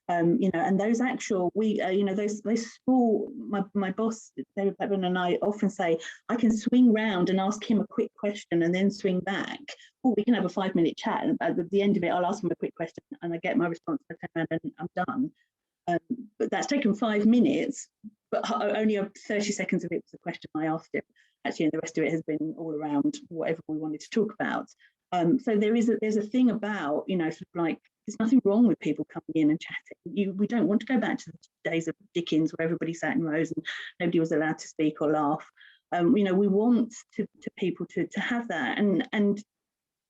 And those actual, those small, my boss, David Blackburn, and I often say, I can swing round and ask him a quick question and then swing back. Or we can have a 5-minute chat. And at the end of it, I'll ask him a quick question and I get my response, I turn around and I'm done. But that's taken 5 minutes, but only 30 seconds of it was the question I asked him. Actually, and the rest of it has been all around whatever we wanted to talk about. So there's a thing about, sort of like, there's nothing wrong with people coming in and chatting. We don't want to go back to the days of Dickens where everybody sat in rows and nobody was allowed to speak or laugh. We want to people to have that. And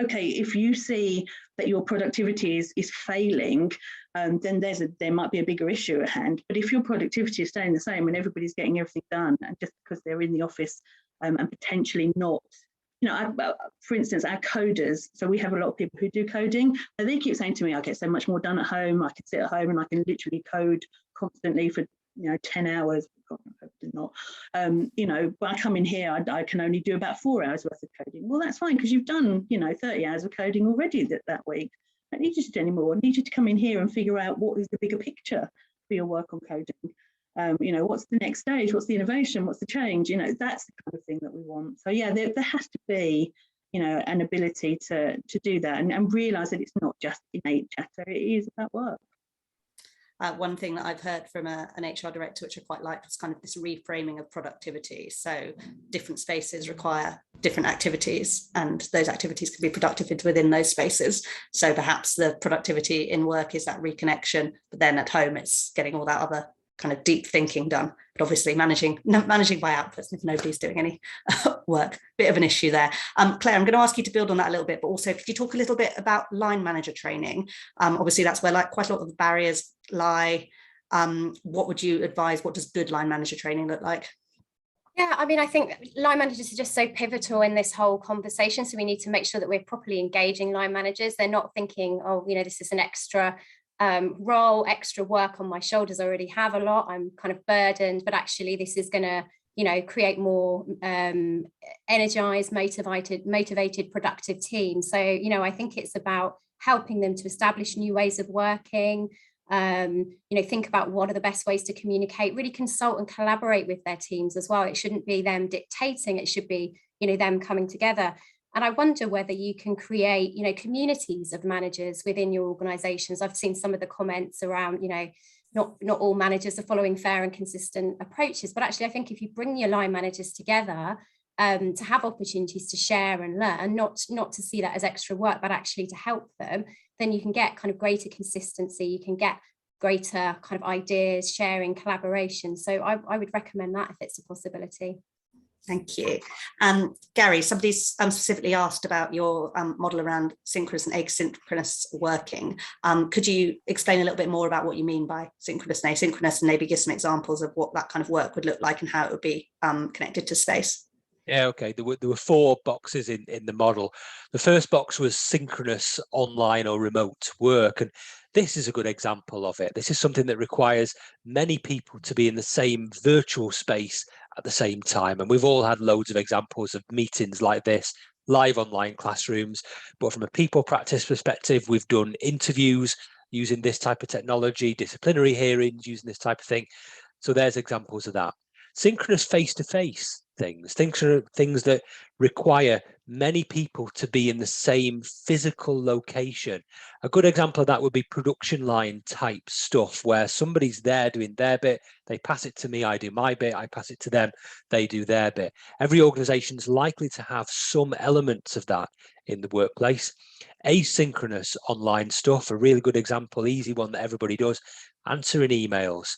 okay, if you see that your productivity is failing, then there might be a bigger issue at hand. But if your productivity is staying the same and everybody's getting everything done, and just because they're in the office and potentially not, for instance, our coders, so we have a lot of people who do coding, and they keep saying to me, I get so much more done at home, I can sit at home and I can literally code constantly for 10 hours. God, I did not. But I come in here, I can only do about 4 hours worth of coding. Well, that's fine, because you've done 30 hours of coding already that week. I don't need you to do any more. I need you to come in here and figure out what is the bigger picture for your work on coding. What's the next stage? What's the innovation? What's the change? That's the kind of thing that we want. So yeah, there has to be, an ability to do that and realise that it's not just innate chatter. It is about work. One thing that I've heard from an HR director, which I quite like, is kind of this reframing of productivity. So different spaces require different activities, and those activities can be productive within those spaces. So perhaps the productivity in work is that reconnection, but then at home it's getting all that other kind of deep thinking done, but obviously managing by outputs if nobody's doing any work, bit of an issue there. Claire, I'm going to ask you to build on that a little bit, but also could you talk a little bit about line manager training? Obviously that's where like quite a lot of the barriers lie. What would you advise? What does good line manager training look like? Yeah, I mean, I think line managers are just so pivotal in this whole conversation. So we need to make sure that we're properly engaging line managers. They're not thinking, oh, you know, this is an extra role, extra work on my shoulders. I already have a lot. I'm kind of burdened, but actually this is going to, you know, create more energized, motivated, productive teams. So, you know, I think it's about helping them to establish new ways of working, you know, think about what are the best ways to communicate, really consult and collaborate with their teams as well. It shouldn't be them dictating, it should be, you know, them coming together. And I wonder whether you can create, you know, communities of managers within your organizations. I've seen some of the comments around, you know, not all managers are following fair and consistent approaches, but actually I think if you bring your line managers together to have opportunities to share and learn, not to see that as extra work, but actually to help them, then you can get kind of greater consistency, you can get greater kind of ideas, sharing, collaboration. So I would recommend that if it's a possibility. Thank you. Gary, somebody's specifically asked about your model around synchronous and asynchronous working. Could you explain a little bit more about what you mean by synchronous and asynchronous, and maybe give some examples of what that kind of work would look like and how it would be connected to space? Yeah, okay. There were 4 boxes in the model. The first box was synchronous online or remote work. And this is a good example of it. This is something that requires many people to be in the same virtual space at the same time. And we've all had loads of examples of meetings like this, live online classrooms. But from a people practice perspective, we've done interviews using this type of technology, disciplinary hearings using this type of thing. So there's examples of that. Synchronous face-to-face things that require many people to be in the same physical location. A good example of that would be production line type stuff, where somebody's there doing their bit, they pass it to me, I do my bit, I pass it to them, they do their bit. Every organization's likely to have some elements of that in the workplace. Asynchronous online stuff, a really good example, easy one that everybody does, answering emails.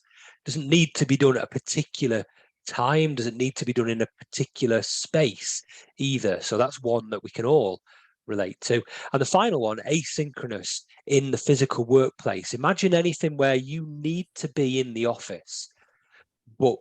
Doesn't need to be done at a particular time, doesn't need to be done in a particular space either. So that's one that we can all relate to. And the final one, asynchronous in the physical workplace. Imagine anything where you need to be in the office, but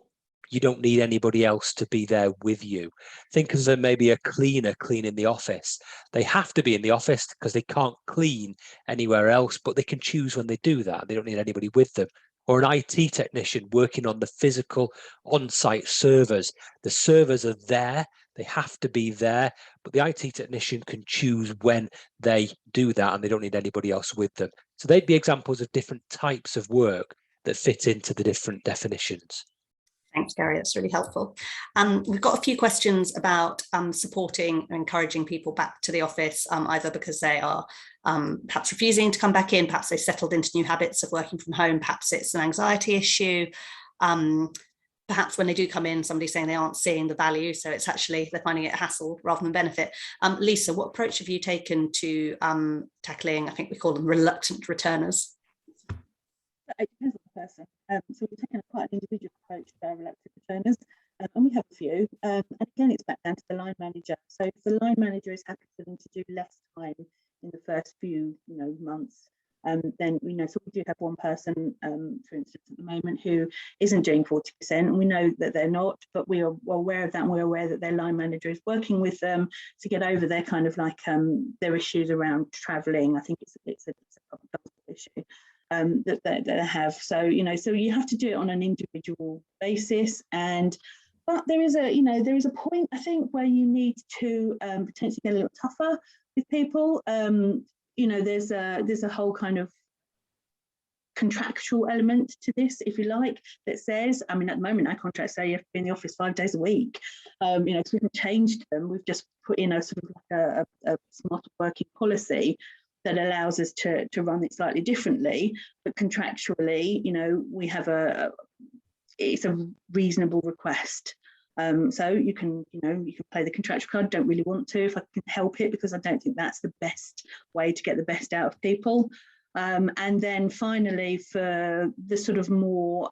you don't need anybody else to be there with you. Think of maybe a cleaner cleaning the office. They have to be in the office because they can't clean anywhere else, but they can choose when they do that. They don't need anybody with them. Or an IT technician working on the physical on-site servers. The servers are there, they have to be there, but the IT technician can choose when they do that and they don't need anybody else with them. So they'd be examples of different types of work that fit into the different definitions. Thanks, Gary. That's really helpful. We've got a few questions about supporting and encouraging people back to the office, either because they are perhaps refusing to come back in, perhaps they've settled into new habits of working from home, perhaps it's an anxiety issue, perhaps when they do come in, somebody's saying they aren't seeing the value, so it's actually they're finding it a hassle rather than benefit. Lisa, what approach have you taken to tackling, I think we call them reluctant returners? It depends on the person. So we've taken quite an individual approach to our reluctant returners, and we have a few. And again, it's back down to the line manager. So if the line manager is happy for them to do less time in the first few, months, then so we do have one person, for instance, at the moment who isn't doing 40%, and we know that they're not, but we are aware of that, and we're aware that their line manager is working with them to get over their kind of like their issues around travelling. I think it's a issue. That they have, so so you have to do it on an individual basis, but there is a point, I think, where you need to potentially get a little tougher with people. There's a whole kind of contractual element to this, if you like, that says, at the moment our contracts say you have to be in the office 5 days a week, so we haven't changed them. We've just put in a sort of like a smarter working policy that allows us to run it slightly differently, but contractually, we have it's a reasonable request. So you can play the contractual card. Don't really want to if I can help it, because I don't think that's the best way to get the best out of people. And then finally for the sort of more,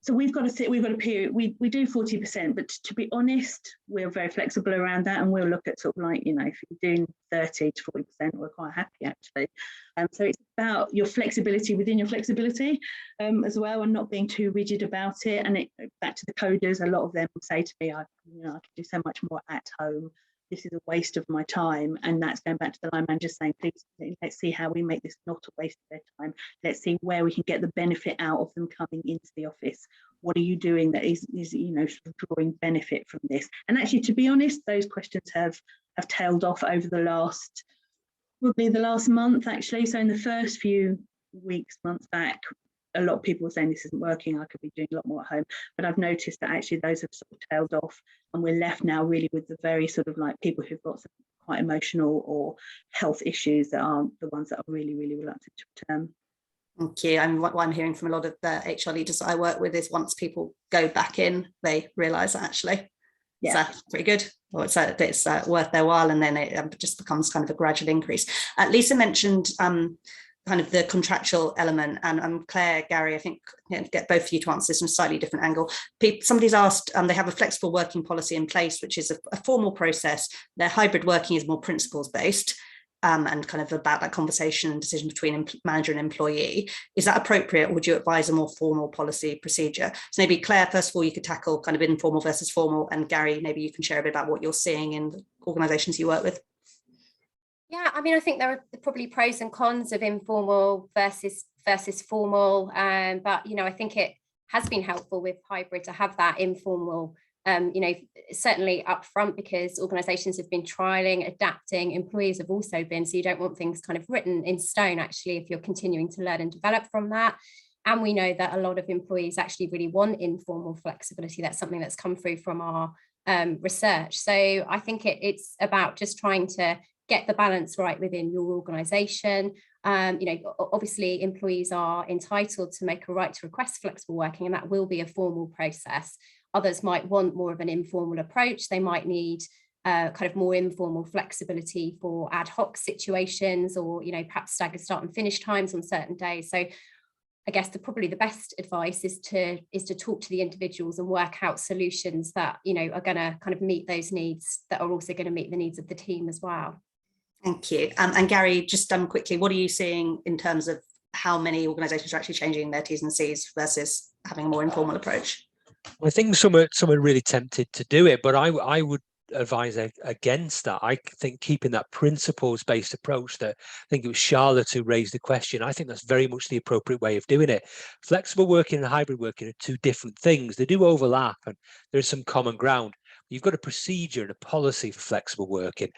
so we've got a period, we do 40%, but to be honest, we're very flexible around that, and we'll look at sort of like, you know, if you're doing 30 to 40%, we're quite happy actually. So it's about your flexibility within your flexibility as well, and not being too rigid about it. And back to the coders, a lot of them will say to me, I can do so much more at home. This is a waste of my time. And that's going back to the line manager saying, please, let's see how we make this not a waste of their time. Let's see where we can get the benefit out of them coming into the office. What are you doing that is you know, sort of drawing benefit from this? And actually, to be honest, those questions have tailed off over probably the last month, actually. So in the first few weeks, months back, a lot of people were saying this isn't working, I could be doing a lot more at home. But I've noticed that actually those have sort of tailed off, and we're left now really with the very sort of like people who've got some quite emotional or health issues that are the ones that are really, really reluctant to return. Thank you. And what I'm hearing from a lot of the HR leaders that I work with is once people go back in, they realise that actually it's pretty good, or it's worth their while, and then it just becomes kind of a gradual increase. Lisa mentioned kind of the contractual element, and Claire, Gary, I think get both of you to answer this from a slightly different angle. Somebody's asked, they have a flexible working policy in place, which is a formal process. Their hybrid working is more principles based, and kind of about that conversation and decision between manager and employee. Is that appropriate, or would you advise a more formal policy procedure? So maybe Claire, first of all, you could tackle kind of informal versus formal, and Gary, maybe you can share a bit about what you're seeing in the organisations you work with. Yeah, I mean, I think there are probably pros and cons of informal versus formal, but you know, I think it has been helpful with hybrid to have that informal, you know, certainly up front, because organisations have been trialling, adapting, employees have also been, so you don't want things kind of written in stone actually if you're continuing to learn and develop from that. And we know that a lot of employees actually really want informal flexibility. That's something that's come through from our research. So I think it's about just trying to get the balance right within your organisation. You know, obviously employees are entitled to make a right to request flexible working, and that will be a formal process. Others might want more of an informal approach. They might need kind of more informal flexibility for ad hoc situations, or, you know, perhaps staggered start and finish times on certain days. So I guess probably the best advice is to talk to the individuals and work out solutions that, you know, are going to kind of meet those needs, that are also going to meet the needs of the team as well. Thank you. And Gary, just quickly, what are you seeing in terms of how many organisations are actually changing their T's and C's versus having a more informal approach? I think some are really tempted to do it, but I would advise against that. I think keeping that principles-based approach, that I think it was Charlotte who raised the question, I think that's very much the appropriate way of doing it. Flexible working and hybrid working are two different things. They do overlap, and there's some common ground. You've got a procedure and a policy for flexible working.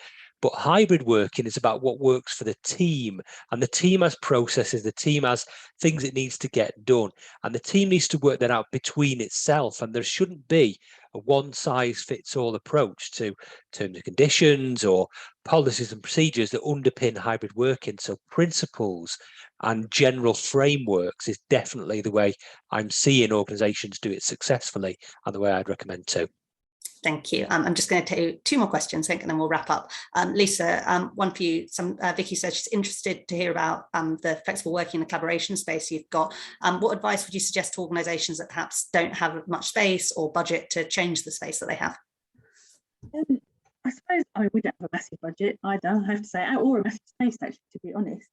But hybrid working is about what works for the team, and the team has processes, the team has things it needs to get done, and the team needs to work that out between itself. And there shouldn't be a one-size-fits-all approach to terms and conditions or policies and procedures that underpin hybrid working. So principles and general frameworks is definitely the way I'm seeing organisations do it successfully, and the way I'd recommend too. Thank you. I'm just going to take two more questions, I think, and then we'll wrap up. Lisa, one for you. Vicky says she's interested to hear about the flexible working and the collaboration space you've got. What advice would you suggest to organisations that perhaps don't have much space or budget to change the space that they have? I suppose, I mean, we don't have a massive budget either, I have to say, or a massive space, actually, to be honest.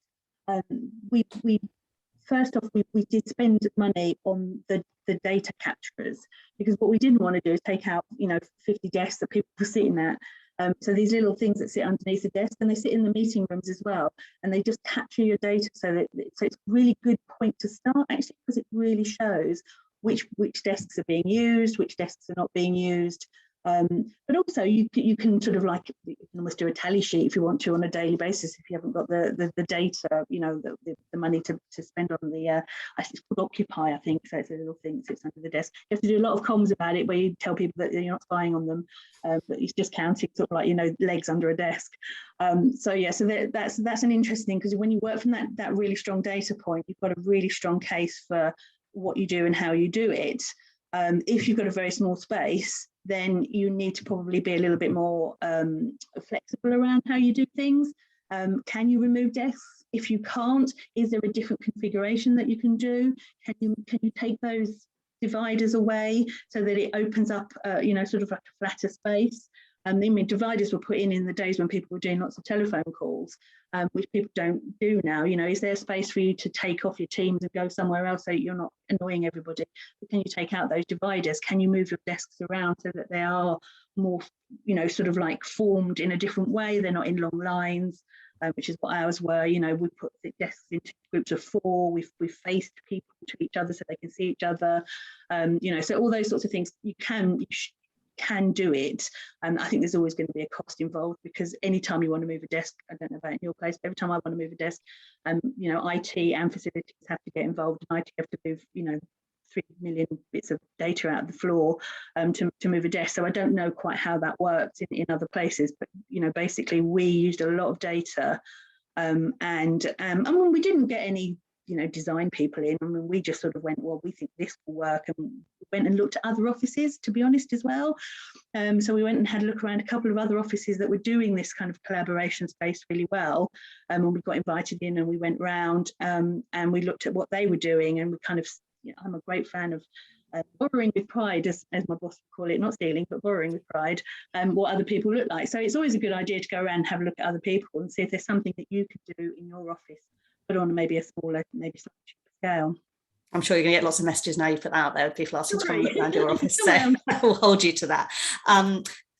First off, we did spend money on the data capturers, because what we didn't want to do is take out, you know, 50 desks that people were sitting at. So these little things that sit underneath the desk, and they sit in the meeting rooms as well, and they just capture your data. So it's a really good point to start, actually, because it really shows which desks are being used, which desks are not being used. But also you can sort of like, you can almost do a tally sheet if you want to on a daily basis, if you haven't got the data, you know, the money to spend on the I think it's called Occupy, I think, so it's a little thing that sits under the desk. You have to do a lot of comms about it, where you tell people that you're not spying on them, but it's just counting sort of like, you know, legs under a desk. So yeah, so that's an interesting, because when you work from that really strong data point, you've got a really strong case for what you do and how you do it. If you've got a very small space, then you need to probably be a little bit more flexible around how you do things. Can you remove desks? If you can't, is there a different configuration that you can do? Can you take those dividers away so that it opens up, you know, sort of like a flatter space? I mean, dividers were put in the days when people were doing lots of telephone calls, which people don't do now. You know, is there space for you to take off your Teams and go somewhere else so you're not annoying everybody? But can you take out those dividers? Can you move your desks around so that they are more, you know, sort of like formed in a different way? They're not in long lines, which is what ours were. You know, we put the desks into groups of 4. We've faced people to each other so they can see each other. You know, so all those sorts of things you can do it. And I think there's always going to be a cost involved, because anytime you want to move a desk, I don't know about in your place, but every time I want to move a desk, you know, IT and facilities have to get involved, and IT have to move, you know, 3 million bits of data out of the floor to move a desk. So I don't know quite how that works in other places, but, you know, basically we used a lot of data, and when we didn't get any, you know, design people in. I mean, we just sort of went, well, we think this will work, and went and looked at other offices, to be honest, as well. So we went and had a look around a couple of other offices that were doing this kind of collaboration space really well. And we got invited in, and we went round, and we looked at what they were doing, and we kind of, you know, I'm a great fan of borrowing with pride, as my boss would call it, not stealing, but borrowing with pride, what other people look like. So it's always a good idea to go around and have a look at other people and see if there's something that you could do in your office, but on maybe a smaller, maybe slightly cheaper scale. I'm sure you're going to get lots of messages now you put that out there, people asking to come and look around your office, so we'll hold you to that.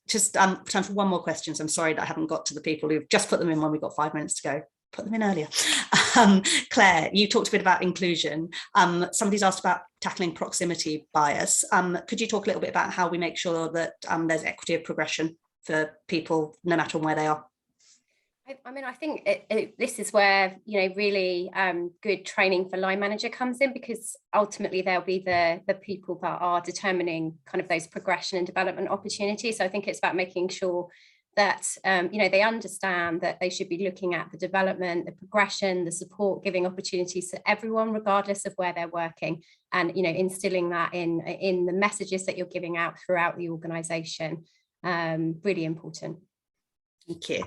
Just time for one more question. So I'm sorry that I haven't got to the people who've just put them in when we've got 5 minutes to go. Put them in earlier. Claire, you talked a bit about inclusion. Somebody's asked about tackling proximity bias. Could you talk a little bit about how we make sure that there's equity of progression for people, no matter where they are? I mean, I think this is where, you know, really good training for line manager comes in, because ultimately they'll be the people that are determining kind of those progression and development opportunities. So I think it's about making sure that, you know, they understand that they should be looking at the development, the progression, the support, giving opportunities to everyone, regardless of where they're working, and, you know, instilling that in the messages that you're giving out throughout the organisation. Really important. Thank you.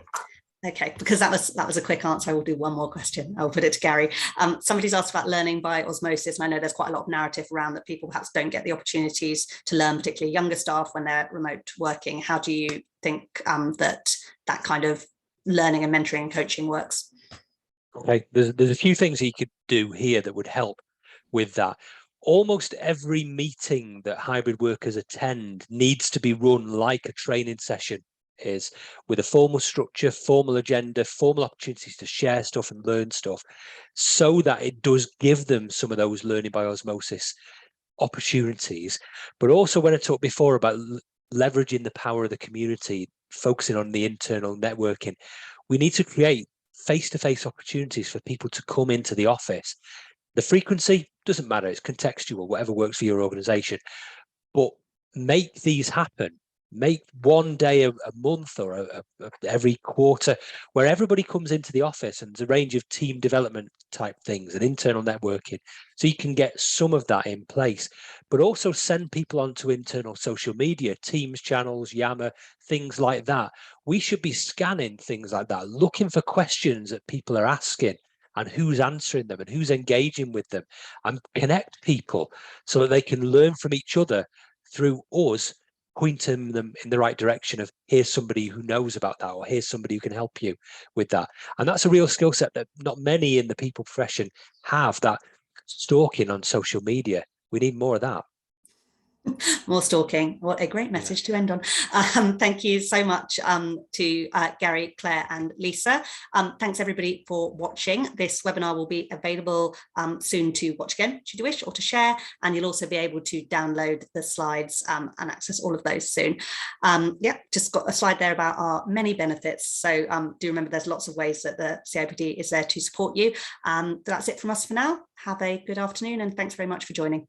Okay, because that was a quick answer, I will do one more question. I'll put it to Gary. Somebody's asked about learning by osmosis, and I know there's quite a lot of narrative around that people perhaps don't get the opportunities to learn, particularly younger staff when they're remote working. How do you think that kind of learning and mentoring and coaching works? Okay, there's a few things you could do here that would help with that. Almost every meeting that hybrid workers attend needs to be run like a training session is, with a formal structure, formal agenda, formal opportunities to share stuff and learn stuff, so that it does give them some of those learning by osmosis opportunities. But also, when I talked before about leveraging the power of the community, focusing on the internal networking, we need to create face-to-face opportunities for people to come into the office. The frequency doesn't matter, it's contextual, whatever works for your organization, but make these happen. Make one day a month or every quarter where everybody comes into the office, and there's a range of team development type things and internal networking, so you can get some of that in place. But also send people onto internal social media, Teams channels, Yammer, things like that. We should be scanning things like that, looking for questions that people are asking and who's answering them and who's engaging with them, and connect people so that they can learn from each other through us pointing them in the right direction of, here's somebody who knows about that, or here's somebody who can help you with that. And that's a real skill set that not many in the people profession have, that stalking on social media. We need more of that. More stalking. What a great message to end on. Thank you so much to Gary, Claire and Lisa. Thanks everybody for watching. This webinar will be available soon to watch again, should you wish, or to share, and you'll also be able to download the slides and access all of those soon. Yeah, just got a slide there about our many benefits. So do remember there's lots of ways that the CIPD is there to support you. That's it from us for now. Have a good afternoon, and thanks very much for joining.